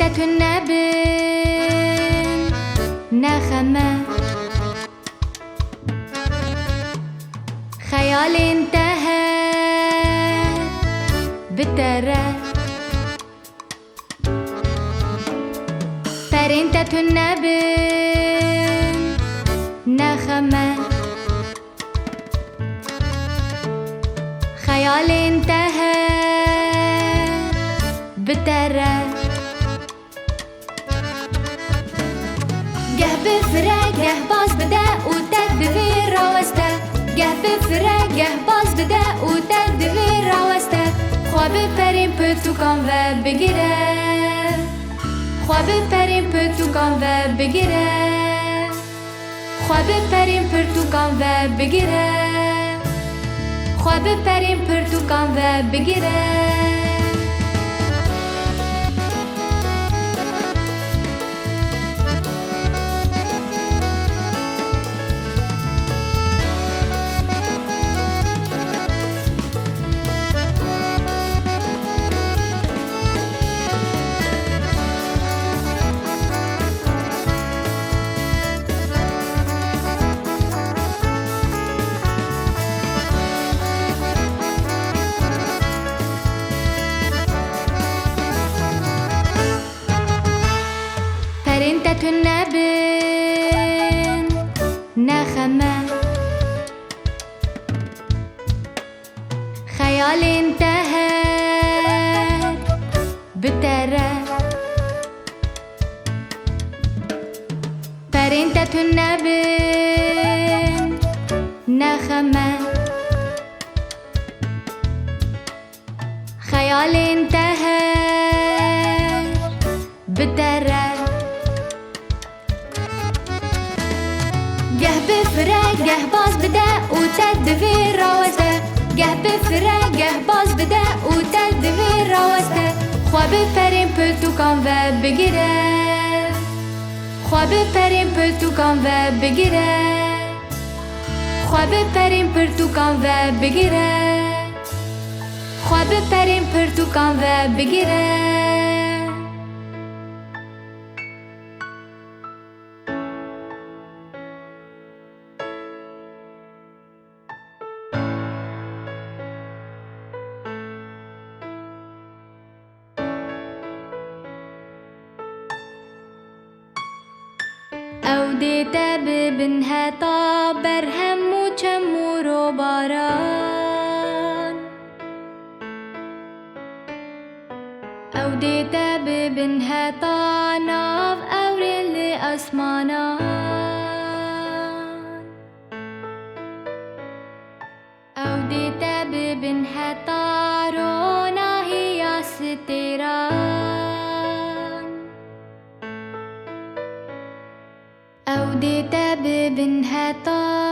فرنتة النبن نغمة خيال انتهى بالترى فرنتة النبن نغمة خيال انتهى بالترى گه بفره گه باز بده او تدویر راوسته گه بفره گه باز بده او تدویر راوسته خواه بپریم پرتوکان و بگیره خواه بپریم پرتوکان و بگیره خواه بپریم پرتوکان و بگیره خواه بپریم پرتوکان و بگیره فرنتة النبن نغمة خيال انتهى بالترى فرنتة النبن نغمة خيال انتهى بالترى گه بفره گه باز بده او تدویر راوسته گه بفره گه باز بده او تدویر راوسته خواه بپریم پرتوکان و بگیره خواه بپریم پرتوکان و بگیره خواه بپریم پرتوکان و بگیره خواه بپریم پرتوکان و بگیره او دیتا ببنها تا برهم و چمور و باران او دیتا ببنها تا ناف اورین لی اسمانان او دیتا ببنها تا رو ناهی یا ستیران او دیتا ببنها تا